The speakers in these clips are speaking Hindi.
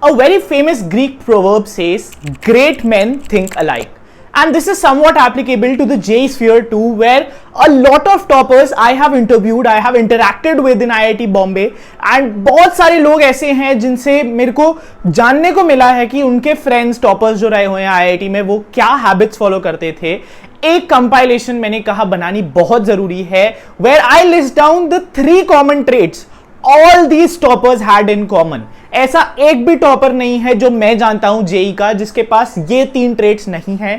A very famous Greek proverb says, great men think alike. And this is somewhat applicable to the JEE sphere too, where a lot of toppers I have interviewed, I have interacted with in IIT Bombay, and बहुत सारे लोग ऐसे हैं जिनसे मेरे को जानने को मिला है कि उनके फ्रेंड्स टॉपर्स जो रहे हुए हैं IIT में वो क्या हैबिट्स फॉलो करते थे. एक कंपाइलेशन मैंने कहा बनानी बहुत जरूरी है, where I list down the 3 common traits all these toppers had in common. ऐसा एक भी टॉपर नहीं है जो मैं जानता हूं जेई का जिसके पास ये 3 ट्रेट्स नहीं है.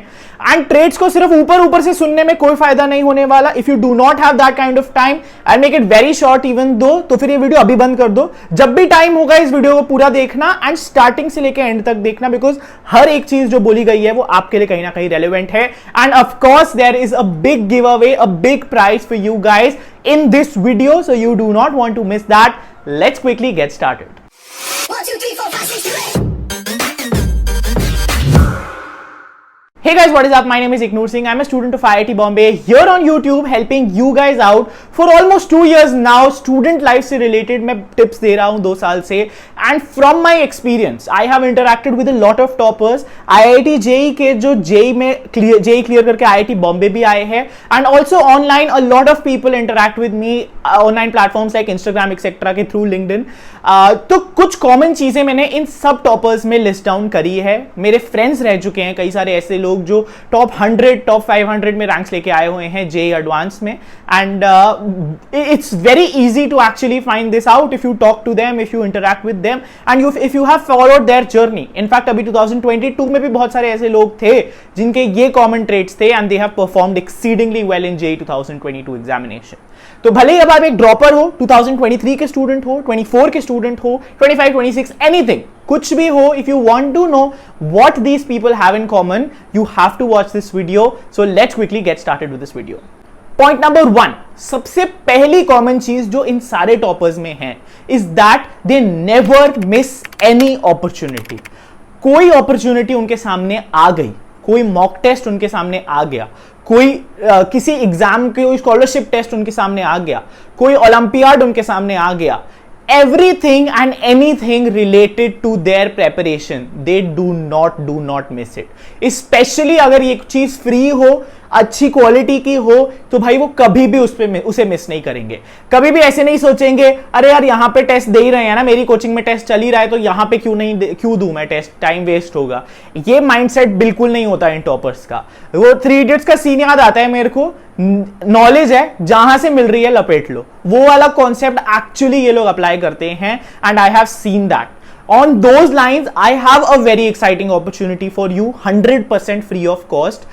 एंड ट्रेट्स को सिर्फ ऊपर ऊपर से सुनने में कोई फायदा नहीं होने वाला. If you do not have that kind of time, I make it very short even though, तो फिर ये वीडियो अभी बंद कर दो. जब भी टाइम होगा इस वीडियो को पूरा देखना एंड स्टार्टिंग से लेकर एंड तक देखना, बिकॉज हर एक चीज जो बोली गई है वो आपके लिए कहीं ना कहीं रेलिवेंट है. And of course there is a big giveaway, a big prize for you guys in this video, so you do not want to miss that. Let's quickly get started. 1 2 3 4 5 6 7 8. Hey guys, what is up? My name is Ignore Singh. I'm a student of IIT Bombay here on YouTube, helping you guys out for almost 2 years now. Student life से related मैं tips दे रहा हूँ 2 साल से, and from my experience, I have interacted with a lot of toppers. IIT JEE के जो JEE में JEE clear करके IIT Bombay भी आए हैं, and also online a lot of people interact with me online platforms like Instagram etc. के through LinkedIn. तो कुछ common चीजें मैंने इन सब toppers में list down करी है. मेरे friends रह चुके हैं कई सारे ऐसे लोग जो टॉप 100 टॉप 500 में रैंक्स लेके आए हुए हैं जेई एडवांस में. And it's very easy to actually find this out if you talk to them, if you interact with them and if you have followed their journey. In fact अभी 2022 में भी बहुत सारे ऐसे लोग थे जिनके ये कॉमन ट्रेट्स थे and they have performed exceedingly well in JEE 2022 examination. तो भले ही अब आप एक ड्रॉपर हो, 2023 के स्टूडेंट हो, 24 के स्टूडेंट हो, 25 26 एनीथिंग, कुछ भी हो, if you want to know what these people have in common, you have to watch this video. So let's quickly get started with this video. Point number 1, सबसे पहली कॉमन चीज जो इन सारे टॉपर्स में है is that they never miss any opportunity. कोई अपॉर्चुनिटी उनके सामने आ गई, कोई मॉक टेस्ट उनके सामने आ गया, कोई किसी एग्जाम कोई स्कॉलरशिप टेस्ट उनके सामने आ गया, कोई ओलंपियाड उनके सामने आ गया, everything and anything related to their preparation, they do not miss it. Especially अगर ये चीज फ्री हो, अच्छी क्वालिटी की हो, तो भाई वो कभी भी उसे मिस नहीं करेंगे. कभी भी ऐसे नहीं सोचेंगे अरे यार यहाँ पे टेस्ट दे ही रहे हैं ना, मेरी कोचिंग में टेस्ट चल ही रहा है तो यहाँ पे क्यों दूं मैं टेस्ट, टाइम वेस्ट होगा. ये माइंडसेट बिल्कुल नहीं होता इन टॉपर्स का. वो 3 इडियट्स का सीन याद आता है मेरे को, नॉलेज है जहां से मिल रही है लपेट लो, वो वाला कॉन्सेप्ट एक्चुअली ये लोग अप्लाई करते हैं and I have seen that. On those lines, I have a very exciting opportunity for you, 100% free of cost.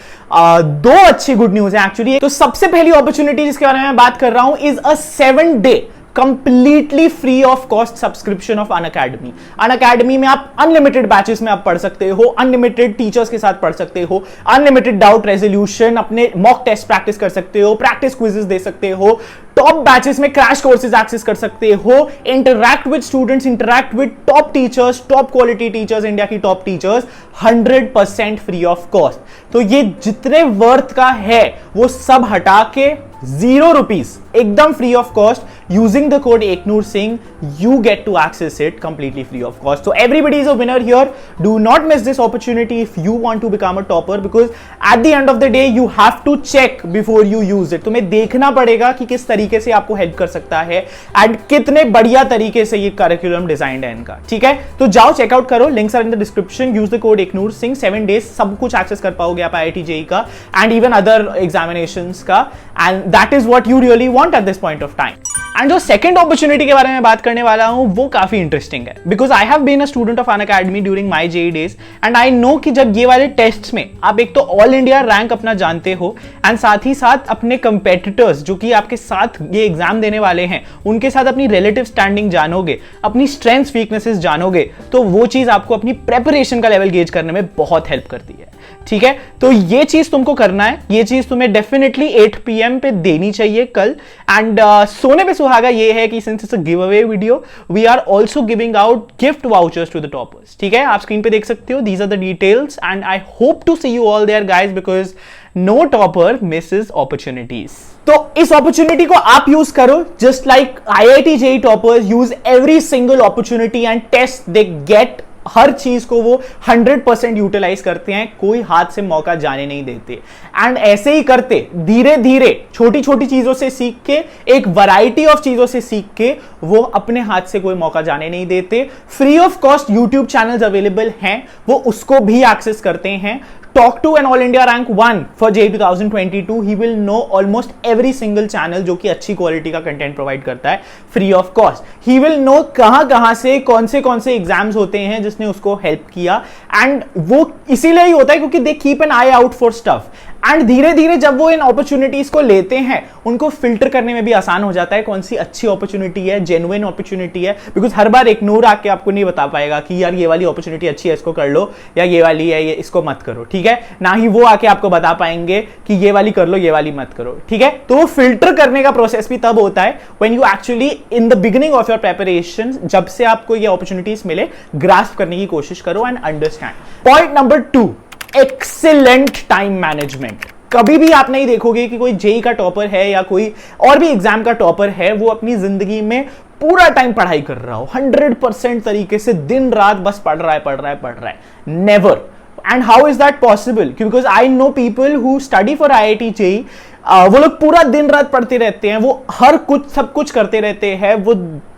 2 अच्छी गुड न्यूज है एक्चुअली. तो सबसे पहली अपॉर्चुनिटी जिसके बारे में मैं बात कर रहा हूं is a 7-day completely free of cost subscription of Unacademy. Unacademy में आप अनलिमिटेड बैचेस में आप पढ़ सकते हो, अनलिमिटेड टीचर्स के साथ पढ़ सकते हो, अनलिमिटेड डाउट रेजोल्यूशन, अपने मॉक टेस्ट प्रैक्टिस कर सकते हो, प्रैक्टिस क्विजेस दे सकते हो, टॉप बैचेस में क्रैश कोर्सेज एक्सेस कर सकते हो, interact with students, interact with top teachers, top quality teachers, India की top teachers, 100% free of cost. तो ये जितने वर्थ का है वो सब हटा के 0 rupees एकदम free of cost. Using the code Eknoor Singh you get to access it completely free of cost. So everybody is a winner here. Do not miss this opportunity if you want to become a topper, because at the end of the day you have to check before you use it. तुम्हें देखना पड़ेगा कि किस तरीके से आपको हेल्प कर सकता है एंड कितने बढ़िया तरीके से ये करिकुलम डिजाइन है इनका. ठीक है, तो जाओ चेकआउट करो, links are in the description. Use the code Eknoor Singh. 7 days सब कुछ एक्सेस कर पाओगे आप IIT JEE का एंड इवन अदर एग्जामिनेशंस का, and that is what you really want at this point of time. And जो सेकंड अपॉर्चुनिटी के बारे में बात करने वाला हूं वो काफी इंटरेस्टिंग है, because I have been a student of Unacademy during my JEE days and I know कि जब ये वाले टेस्ट्स में आप एक तो ऑल इंडिया रैंक अपना जानते हो एंड साथ ही साथ अपने कंपेटिटर्स जो कि आपके साथ ये एग्जाम देने वाले हैं उनके साथ अपनी रिलेटिव स्टैंडिंग जानोगे, अपनी स्ट्रेंथ्स वीकनेसेस जानोगे, तो वो चीज आपको अपनी प्रेपरेशन का लेवल गेज करने में बहुत हेल्प करती है. ठीक है, तो ये चीज तुमको करना है, ये चीज तुम्हें डेफिनेटली 8 PM पे देनी चाहिए कल. एंड सोने पे सुहागा ये है कि since it's a giveaway video, we are also giving out gift vouchers to the toppers. ठीक है, आप स्क्रीन पे देख सकते हो, these are the details and I hope to see you all there guys, because no topper misses opportunities. तो इस अपॉर्चुनिटी को आप यूज करो, just like IIT JEE toppers use every single opportunity and test दे गेट हर चीज को वो 100% यूटिलाइज करते हैं, कोई हाथ से मौका जाने नहीं देते। एंड ऐसे ही करते धीरे धीरे छोटी छोटी चीजों से सीख के, एक वैरायटी ऑफ चीजों से सीख के, वो अपने हाथ से कोई मौका जाने नहीं देते। Free of cost YouTube channels available हैं, वो उसको भी एक्सेस करते हैं। Talk to an All India Rank 1 for JEE 2022. He will know almost every single channel जो कि अच्छी क्वालिटी का कंटेंट प्रोवाइड करता है free of cost. He will know कहां से कौन से एग्जाम्स होते हैं जिसने उसको हेल्प किया, एंड वो इसीलिए ही होता है क्योंकि they keep an I out for stuff. And धीरे धीरे जब वो इन अपॉर्चुनिटीज को लेते हैं, उनको फिल्टर करने में भी आसान हो जाता है कौन सी अच्छी अपॉर्चुनिटी है, जेन्युइन अपॉर्चुनिटी है। बिकॉज हर बार इग्नोर आके आपको नहीं बता पाएगा कि यार ये वाली अपॉर्चुनिटी अच्छी है, इसको कर लो, या ये वाली है, ये इसको मत करो, ठीक है। ना ही वो आके आपको बता पाएंगे कि ये वाली कर लो, ये वाली मत करो, ठीक है। तो वो फिल्टर करने का प्रोसेस भी तब होता है when you actually in the beginning of your preparation, जब से आपको ये अपॉर्चुनिटीज मिले, ग्रास्प करने की कोशिश करो and understand. Point number 2, excellent time management. कभी भी आप नहीं देखोगे कि कोई जेई का टॉपर है या कोई और भी एग्जाम का टॉपर है, वो अपनी जिंदगी में पूरा टाइम पढ़ाई कर रहा हो 100% तरीके से, दिन रात बस पढ़ रहा है। Never. And how is that possible? Because I know people who study for IIT JEE, वो लोग पूरा दिन रात पढ़ते रहते हैं, वो हर कुछ सब कुछ करते रहते हैं, वो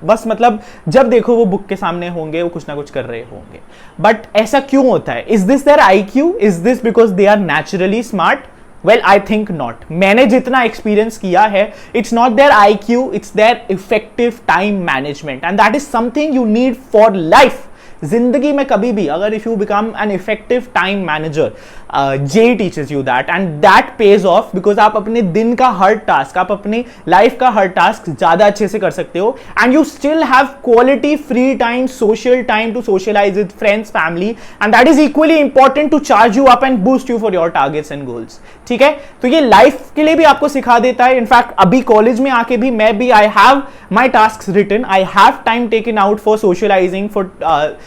बस मतलब जब देखो वो बुक के सामने होंगे, वो कुछ ना कुछ कर रहे होंगे। बट ऐसा क्यों होता है? Is this their IQ? Is this because they are naturally smart? Well, I think not. मैंने जितना एक्सपीरियंस किया है, it's not their IQ, it's their effective time management, and that is something you need for life. जिंदगी में कभी भी अगर if you become an effective time manager, JEE teachers you that, and that page of, because आप अपने दिन का हर टास्क, आप अपनी लाइफ का हर टास्क ज्यादा अच्छे से कर सकते हो, and you still have quality free time, social time to socialize with friends, family, and that is equally important to charge you up and boost you for your targets and goals, ठीक है। तो ये लाइफ के लिए भी आपको सिखा देता है। इनफैक्ट अभी कॉलेज में आके भी मैं भी, I have my task written, I have time taken out for socializing, for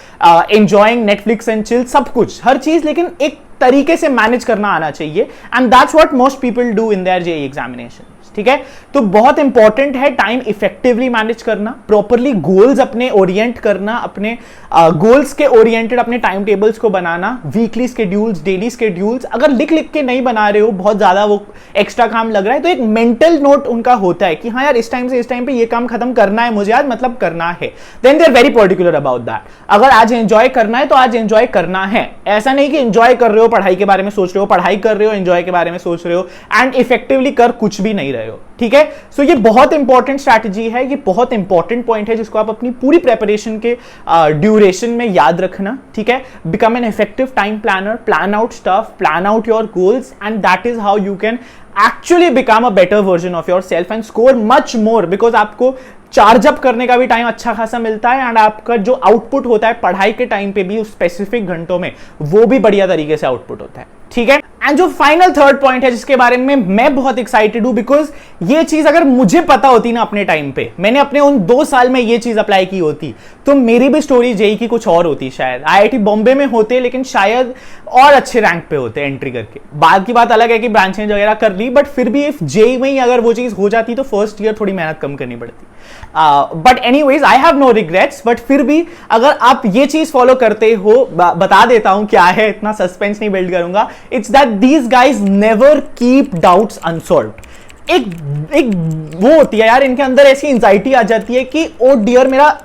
enjoying Netflix and chill, सब कुछ, हर चीज, लेकिन एक तरीके से मैनेज करना आना चाहिए, and that's what most people do in their JEE examination, ठीक है। तो बहुत इंपॉर्टेंट है टाइम इफेक्टिवली मैनेज करना, प्रॉपरली गोल्स अपने ओरिएंट करना, अपने गोल्स के ओरिएंटेड अपने टाइम टेबल्स को बनाना, वीकली स्केड्यूल्स, डेली स्केड्यूल्स। अगर लिख लिख के नहीं बना रहे हो, बहुत ज्यादा वो एक्स्ट्रा काम लग रहा है, तो एक मेंटल नोट उनका होता है कि हाँ यार, इस टाइम से इस टाइम पे ये काम खत्म करना है मुझे आज, मतलब करना है। Then they are very particular about that. अगर आज एंजॉय करना है तो आज एंजॉय करना है, ऐसा नहीं कि एंजॉय कर रहे हो, पढ़ाई के बारे में सोच रहे हो, पढ़ाई कर रहे हो, एंजॉय के बारे में सोच रहे हो, एंड इफेक्टिवली कर कुछ भी नहीं रहे हो, ठीक है। सो ये बहुत इंपॉर्टेंट स्ट्रैटेजी है, ये बहुत इंपॉर्टेंट पॉइंट है जिसको आप अपनी पूरी प्रेपरेशन के ड्यूरेशन में याद रखना, ठीक है। Become an effective time planner, plan out stuff, plan out your goals, and that is how you can actually become a better version of yourself and score much more, because आपको चार्ज अप करने का भी टाइम अच्छा खासा मिलता है, एंड आपका जो आउटपुट होता है पढ़ाई के टाइम पे भी, उस स्पेसिफिक घंटों में, वो भी बढ़िया तरीके से आउटपुट होता है, ठीक है। एंड जो फाइनल थर्ड पॉइंट है जिसके बारे में मैं बहुत एक्साइटेड हूं, बिकॉज ये चीज अगर मुझे पता होती ना अपने टाइम पे, मैंने अपने उन 2 साल में ये चीज अप्लाई की होती, तो मेरी भी स्टोरी जेई की कुछ और होती, शायद IIT बॉम्बे में होते, लेकिन शायद और अच्छे रैंक पे होते एंट्री करके। बाद की बात अलग है कि ब्रांच चेंज वगैरह कर ली, बट फिर भी इफ जेई में ही अगर वो चीज हो जाती तो फर्स्ट ईयर थोड़ी मेहनत कम करनी पड़ती। But anyways, I have no regrets. But फिर भी अगर आप ये चीज फॉलो करते हो, बता देता हूं क्या है, इतना सस्पेंस नहीं बिल्ड करूंगा। It's that these guys never keep doubts unsolved. एक वो होती है यार, इनके अंदर ऐसी एंजाइटी आ जाती है कि ओ डियर, मेरा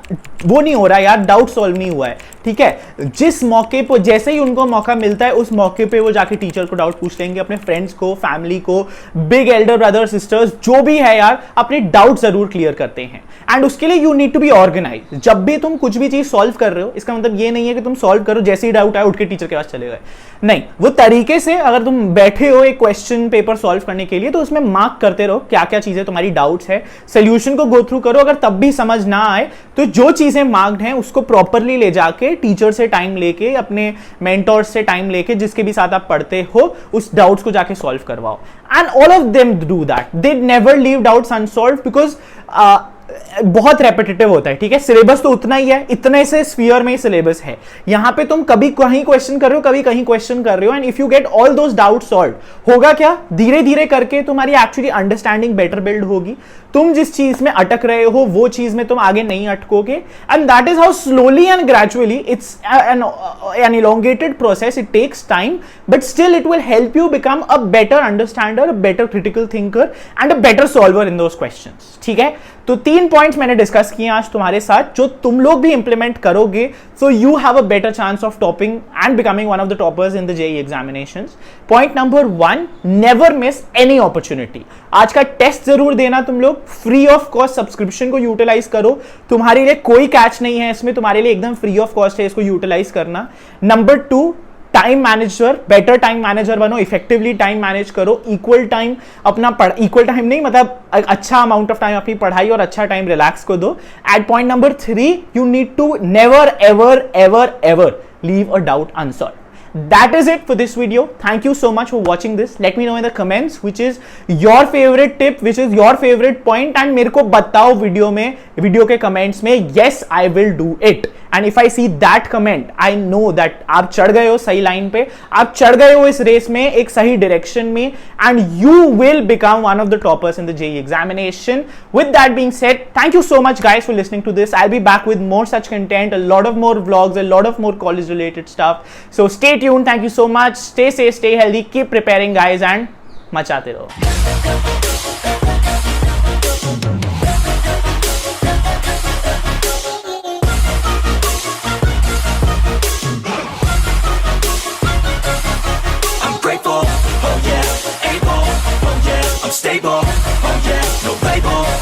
वो नहीं हो रहा यार, डाउट सॉल्व नहीं हुआ है, ठीक है। जिस मौके पर, जैसे ही उनको मौका मिलता है, उस मौके पे वो जाके टीचर को डाउट पूछ लेंगे, अपने फ्रेंड्स को, फैमिली को, बिग एल्डर ब्रदर सिस्टर्स, जो भी है यार, अपने डाउट जरूर क्लियर करते हैं। एंड उसके लिए you need to be organize. जब भी तुम कुछ भी चीज सॉल्व कर रहे हो, इसका मतलब ये नहीं है कि तुम सॉल्व करो, जैसे ही डाउट आया उठ के टीचर के पास चले गए, नहीं। वो तरीके से अगर तुम बैठे हो एक क्वेश्चन पेपर सॉल्व करने के लिए, तो उसमें मार्क करते रहो क्या क्या चीजें तुम्हारी डाउट्स है, सोल्यूशन को गो थ्रू करो। अगर तब भी समझ ना आए तो जो चीजें मार्क्ड हैं उसको प्रॉपरली ले जाके टीचर से टाइम लेके, अपने मेंटोर से टाइम लेके, जिसके भी साथ आप पढ़ते हो, उस डाउट्स को जाके सॉल्व करवाओ। And all of them do that, they never leave doubts unsolved, because बहुत रेपिटेटिव होता है, ठीक है। सिलेबस तो उतना ही है, इतने से स्फीयर में ही सिलेबस है। यहां पे तुम कभी कहीं क्वेश्चन कर रहे हो, कभी कहीं क्वेश्चन कर रहे हो, and if you get all those doubt solve, होगा क्या, धीरे धीरे करके तुम्हारी एक्चुअली अंडरस्टैंडिंग बेटर बिल्ड होगी। तुम जिस चीज में अटक रहे हो वो चीज में तुम आगे नहीं अटकोगे, and that is how slowly and gradually, it's an elongated process, it takes time, but still it will help you become a better understander, a better critical thinker and a better solver in those questions, ठीक है। तो 3 पॉइंट्स मैंने डिस्कस किए आज तुम्हारे साथ, जो तुम लोग भी इंप्लीमेंट करोगे, so you have a better chance of topping and becoming one of the toppers in the JEE examinations. Point number 1, never miss any opportunity. आज का टेस्ट जरूर देना तुम लोग, फ्री ऑफ कॉस्ट सब्सक्रिप्शन को यूटिलाइज करो, तुम्हारे लिए कोई कैच नहीं है इसमें, तुम्हारे लिए एकदम फ्री ऑफ कॉस्ट है, इसको यूटिलाइज करना। Number 2, time manager, better time manager बनो, इफेक्टिवली टाइम मैनेज करो, इक्वल टाइम अपना इक्वल टाइम नहीं, मतलब अच्छा अमाउंट ऑफ टाइम अपनी पढ़ाई और अच्छा टाइम रिलैक्स को दो। At point number 3, you need to never ever ever ever leave a doubt unsolved. That is it for this video. Thank you so much for watching this. Let me know in the comments which is your favorite tip, which is your favorite point, and मेरे को बताओ वीडियो के कमेंट्स में, yes I will do it. And if I see that comment, I know that आप चढ़ गए हो सही लाइन पे, आप चढ़ गए हो इस रेस में एक सही डायरेक्शन में, and you will become one of the toppers in the JEE examination. With that being said, thank you so much guys for listening to this. I'll be back with more such content, a lot of more vlogs, a lot of more college related stuff. So stay tuned. Thank you so much. Stay safe, stay healthy, keep preparing guys, and मचाते रहो. Stable, oh yeah, no label.